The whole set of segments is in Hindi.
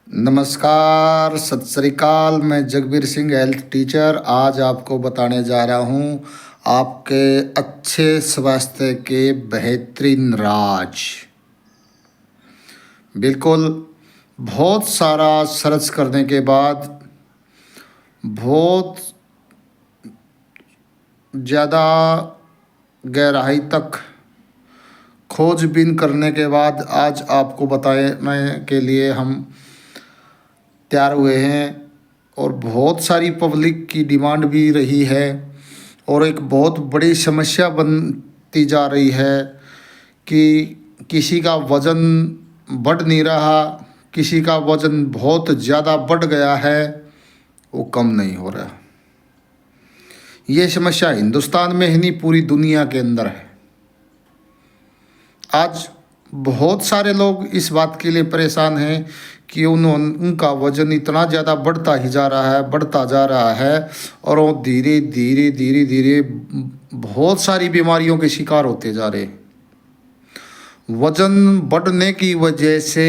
नमस्कार, सत श्री अकाल। मैं जगबीर सिंह, हेल्थ टीचर। आज आपको बताने जा रहा हूँ आपके अच्छे स्वास्थ्य के बेहतरीन राज। बिल्कुल, बहुत सारा सर्च करने के बाद, बहुत ज़्यादा गहराई तक खोजबीन करने के बाद आज आपको बताने के लिए हम तैयार हुए हैं। और बहुत सारी पब्लिक की डिमांड भी रही है और एक बहुत बड़ी समस्या बनती जा रही है कि किसी का वज़न बढ़ नहीं रहा, किसी का वज़न बहुत ज़्यादा बढ़ गया है, वो कम नहीं हो रहा। ये समस्या हिंदुस्तान में ही नहीं, पूरी दुनिया के अंदर है। आज बहुत सारे लोग इस बात के लिए परेशान हैं कि उनका वज़न इतना ज़्यादा बढ़ता जा रहा है और वो धीरे धीरे बहुत सारी बीमारियों के शिकार होते जा रहे हैं। वज़न बढ़ने की वजह से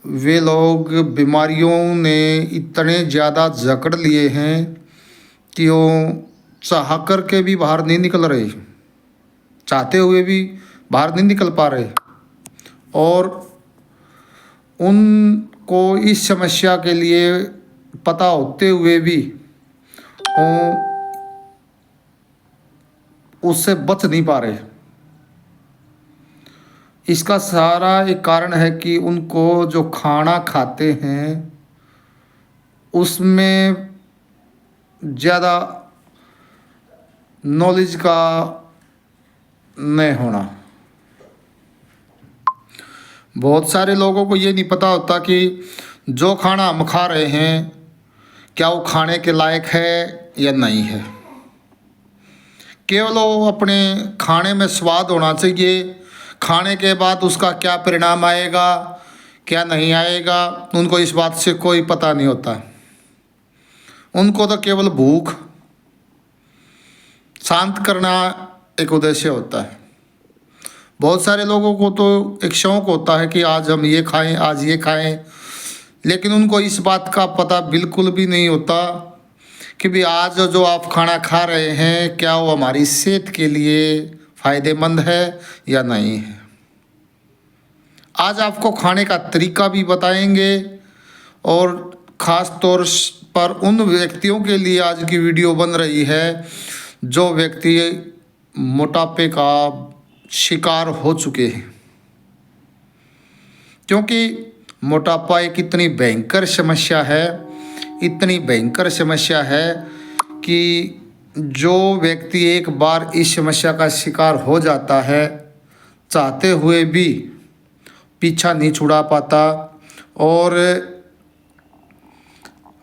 वे लोग बीमारियों ने इतने ज़्यादा जकड़ लिए हैं कि वो चाह कर के भी बाहर नहीं निकल रहे, चाहते हुए भी बाहर नहीं निकल पा रहे। और उनको इस समस्या के लिए पता होते हुए भी उससे बच नहीं पा रहे। इसका सारा एक कारण है कि उनको जो खाना खाते हैं उसमें ज़्यादा नॉलेज का नहीं होना। बहुत सारे लोगों को ये नहीं पता होता कि जो खाना हम खा रहे हैं क्या वो खाने के लायक है या नहीं है। केवल वो अपने खाने में स्वाद होना चाहिए, खाने के बाद उसका क्या परिणाम आएगा क्या नहीं आएगा उनको इस बात से कोई पता नहीं होता। उनको तो केवल भूख शांत करना एक उद्देश्य होता है। बहुत सारे लोगों को तो एक शौक़ होता है कि आज हम ये खाएं, आज ये खाएं, लेकिन उनको इस बात का पता बिल्कुल भी नहीं होता कि भी आज जो आप खाना खा रहे हैं क्या वो हमारी सेहत के लिए फ़ायदेमंद है या नहीं है। आज आपको खाने का तरीका भी बताएंगे और ख़ास तौर पर उन व्यक्तियों के लिए आज की वीडियो बन रही है जो व्यक्ति मोटापे का शिकार हो चुके हैं। क्योंकि मोटापा एक इतनी भयंकर समस्या है, इतनी भयंकर समस्या है कि जो व्यक्ति एक बार इस समस्या का शिकार हो जाता है चाहते हुए भी पीछा नहीं छुड़ा पाता और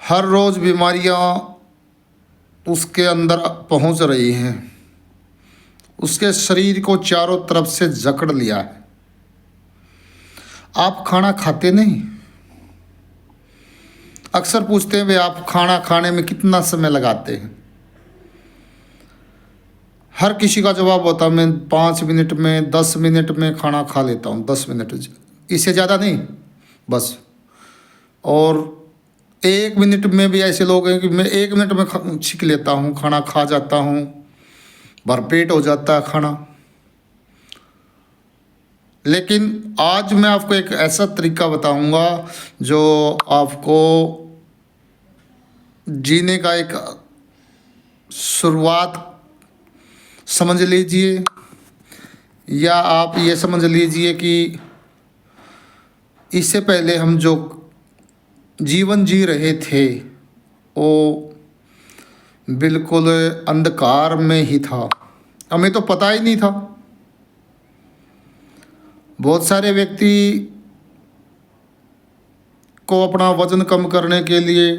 हर रोज़ बीमारियां उसके अंदर पहुंच रही हैं, उसके शरीर को चारों तरफ से जकड़ लिया है। आप खाना खाते नहीं, अक्सर पूछते हैं वे आप खाना खाने में कितना समय लगाते हैं। हर किसी का जवाब होता है मैं 5 मिनट में 10 मिनट में खाना खा लेता हूँ, 10 मिनट, इससे ज़्यादा नहीं बस। और 1 मिनट में भी ऐसे लोग हैं कि मैं 1 मिनट में छींक लेता हूँ, खाना खा जाता हूँ, भरपेट हो जाता है खाना। लेकिन आज मैं आपको एक ऐसा तरीका बताऊंगा जो आपको जीने का एक शुरुआत समझ लीजिए, या आप ये समझ लीजिए कि इससे पहले हम जो जीवन जी रहे थे वो बिल्कुल अंधकार में ही था, हमें तो पता ही नहीं था। बहुत सारे व्यक्ति को अपना वज़न कम करने के लिए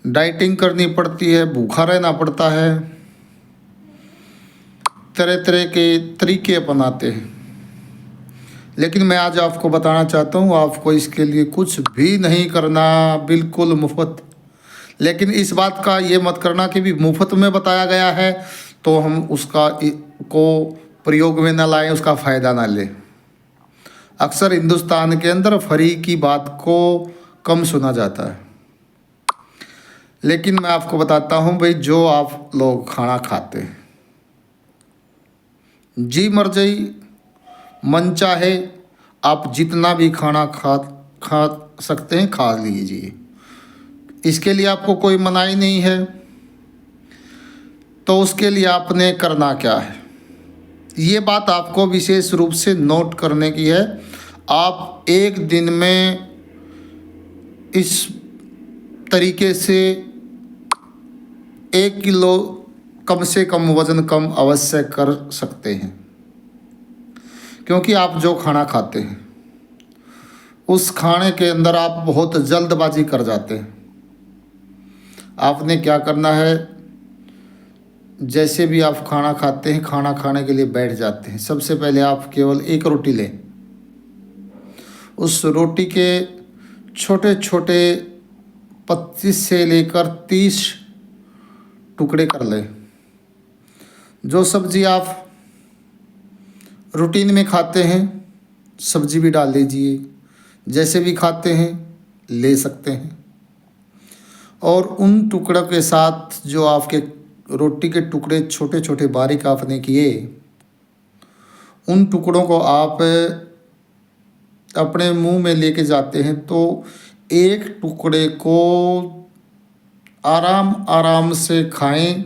डाइटिंग करनी पड़ती है, भूखा रहना पड़ता है, तरह तरह के तरीके अपनाते हैं। लेकिन मैं आज आपको बताना चाहता हूँ आपको इसके लिए कुछ भी नहीं करना, बिल्कुल मुफ्त। लेकिन इस बात का ये मत करना कि भी मुफ्त में बताया गया है तो हम उसका को प्रयोग में ना लाएं, उसका फ़ायदा ना लें। अक्सर हिंदुस्तान के अंदर फ्री की बात को कम सुना जाता है, लेकिन मैं आपको बताता हूँ भाई, जो आप लोग खाना खाते हैं, जी मर्जी मन चाहे आप जितना भी खाना खा सकते हैं, खा लीजिए, इसके लिए आपको कोई मनाही नहीं है। तो उसके लिए आपने करना क्या है, ये बात आपको विशेष रूप से नोट करने की है। आप एक दिन में इस तरीके से 1 किलो कम से कम वज़न कम अवश्य कर सकते हैं, क्योंकि आप जो खाना खाते हैं उस खाने के अंदर आप बहुत जल्दबाजी कर जाते हैं। आपने क्या करना है, जैसे भी आप खाना खाते हैं, खाना खाने के लिए बैठ जाते हैं, सबसे पहले आप केवल एक रोटी लें, उस रोटी के छोटे छोटे 25 से लेकर 30 टुकड़े कर लें। जो सब्ज़ी आप रूटीन में खाते हैं सब्ज़ी भी डाल लीजिए, जैसे भी खाते हैं ले सकते हैं। और उन टुकड़ों के साथ जो आपके रोटी के टुकड़े छोटे छोटे बारीक आपने किए, उन टुकड़ों को आप अपने मुंह में लेके जाते हैं, तो एक टुकड़े को आराम आराम से खाएं,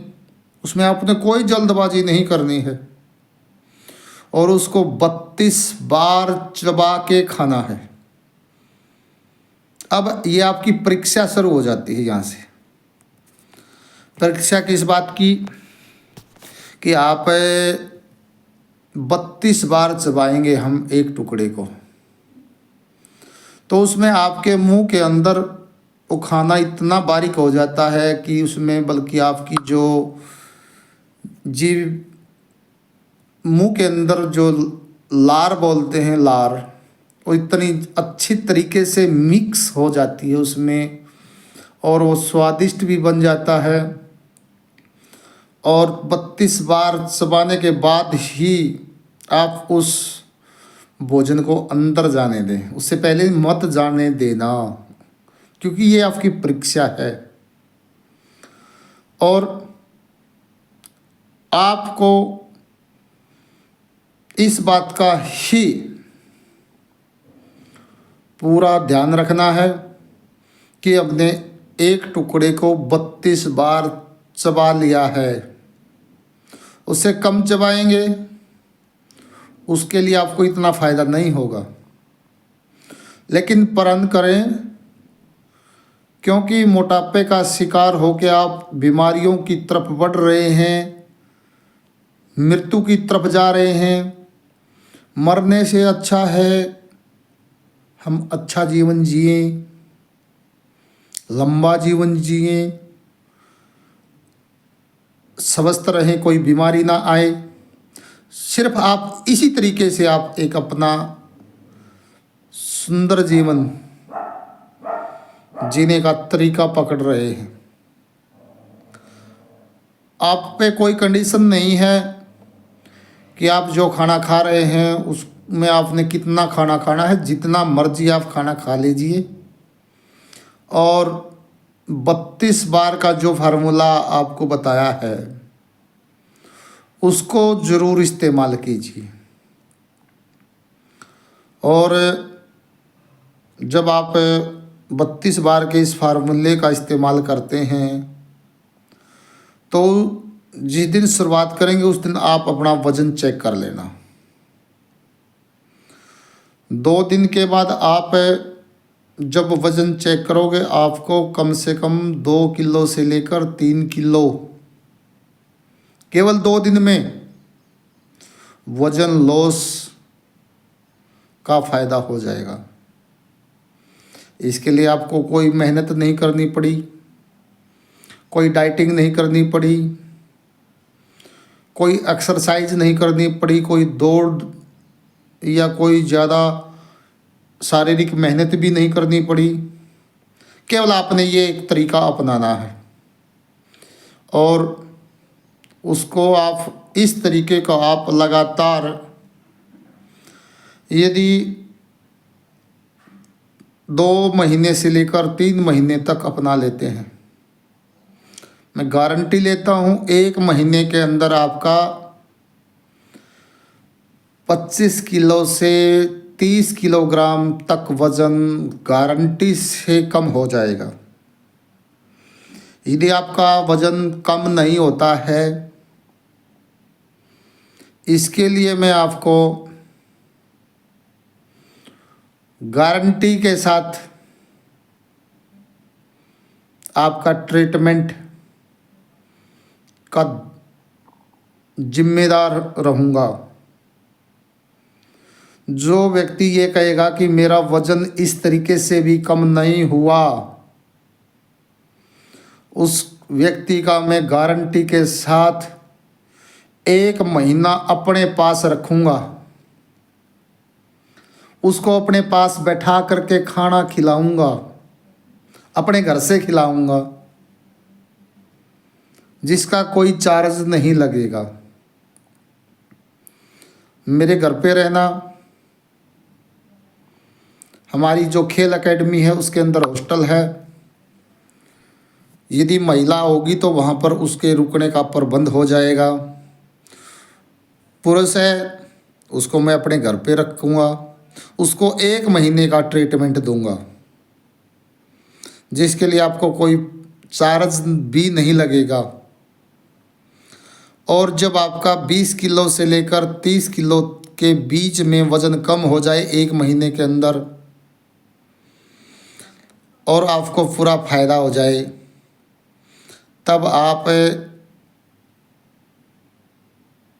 उसमें आपने कोई जल्दबाजी नहीं करनी है, और उसको 32 बार चबा के खाना है। अब ये आपकी परीक्षा शुरू हो जाती है। यहाँ से परीक्षा किस बात की, कि आप 32 बार चबाएंगे हम एक टुकड़े को, तो उसमें आपके मुंह के अंदर वो खाना इतना बारीक हो जाता है कि उसमें बल्कि आपकी जो जीभ, मुंह के अंदर जो लार बोलते हैं, लार, वो इतनी अच्छी तरीके से मिक्स हो जाती है उसमें, और वो स्वादिष्ट भी बन जाता है। और 32 बार चबाने के बाद ही आप उस भोजन को अंदर जाने दें, उससे पहले मत जाने देना, क्योंकि ये आपकी परीक्षा है। और आपको इस बात का ही पूरा ध्यान रखना है कि अपने एक टुकड़े को 32 बार चबा लिया है, उससे कम चबाएंगे उसके लिए आपको इतना फ़ायदा नहीं होगा। लेकिन प्रण करें, क्योंकि मोटापे का शिकार होकर आप बीमारियों की तरफ बढ़ रहे हैं, मृत्यु की तरफ जा रहे हैं। मरने से अच्छा है हम अच्छा जीवन जिए, लंबा जीवन जिए, स्वस्थ रहें, कोई बीमारी ना आए। सिर्फ आप इसी तरीके से आप एक अपना सुंदर जीवन जीने का तरीका पकड़ रहे हैं। आप पे कोई कंडीशन नहीं है कि आप जो खाना खा रहे हैं उसमें आपने कितना खाना खाना है, जितना मर्जी आप खाना खा लीजिए। और 32 बार का जो फार्मूला आपको बताया है उसको ज़रूर इस्तेमाल कीजिए। और जब आप 32 बार के इस फार्मूले का इस्तेमाल करते हैं तो जिस दिन शुरुआत करेंगे उस दिन आप अपना वज़न चेक कर लेना। 2 दिन के बाद आप जब वज़न चेक करोगे, आपको कम से कम 2 किलो से लेकर 3 किलो केवल 2 दिन में वज़न लॉस का फ़ायदा हो जाएगा। इसके लिए आपको कोई मेहनत नहीं करनी पड़ी, कोई डाइटिंग नहीं करनी पड़ी, कोई एक्सरसाइज नहीं करनी पड़ी, कोई दौड़ या कोई ज़्यादा शारीरिक मेहनत भी नहीं करनी पड़ी। केवल आपने ये एक तरीका अपनाना है और उसको आप इस तरीके का आप लगातार यदि 2 महीने से लेकर 3 महीने तक अपना लेते हैं। मैं गारंटी लेता हूँ 1 महीने के अंदर आपका 25 किलो से 30 किलोग्राम तक वज़न गारंटी से कम हो जाएगा। यदि आपका वज़न कम नहीं होता है, इसके लिए मैं आपको गारंटी के साथ आपका ट्रीटमेंट का जिम्मेदार रहूँगा। जो व्यक्ति ये कहेगा कि मेरा वज़न इस तरीके से भी कम नहीं हुआ, उस व्यक्ति का मैं गारंटी के साथ 1 महीना अपने पास रखूँगा। उसको अपने पास बैठा करके खाना खिलाऊँगा, अपने घर से खिलाऊँगा, जिसका कोई चार्ज नहीं लगेगा। मेरे घर पे रहना, हमारी जो खेल एकेडमी है उसके अंदर हॉस्टल है। यदि महिला होगी तो वहाँ पर उसके रुकने का प्रबंध हो जाएगा। पुरुष है उसको मैं अपने घर पे रखूँगा, उसको 1 महीने का ट्रीटमेंट दूंगा, जिसके लिए आपको कोई चार्ज भी नहीं लगेगा। और जब आपका 20 किलो से लेकर 30 किलो के बीच में वज़न कम हो जाए 1 महीने के अंदर, और आपको पूरा फ़ायदा हो जाए, तब आप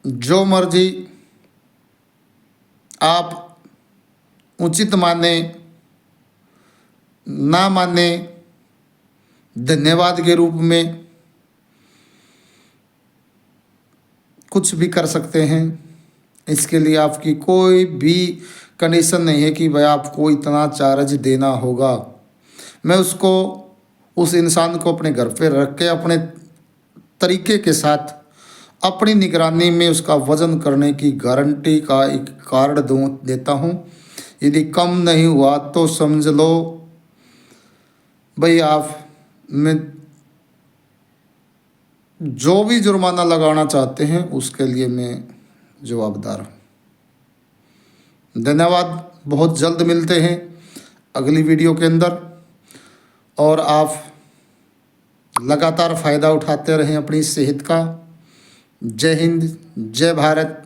जो मर्जी आप उचित माने ना माने, धन्यवाद के रूप में कुछ भी कर सकते हैं। इसके लिए आपकी कोई भी कंडीशन नहीं है कि भाई आपको इतना चार्ज देना होगा। मैं उसको, उस इंसान को अपने घर पे रख के अपने तरीके के साथ अपनी निगरानी में उसका वज़न करने की गारंटी का एक कार्ड देता हूँ। यदि कम नहीं हुआ तो समझ लो भाई आप में जो भी जुर्माना लगाना चाहते हैं उसके लिए मैं जवाबदार हूँ। धन्यवाद। बहुत जल्द मिलते हैं अगली वीडियो के अंदर, और आप लगातार फ़ायदा उठाते रहें अपनी सेहत का। जय हिंद, जय भारत।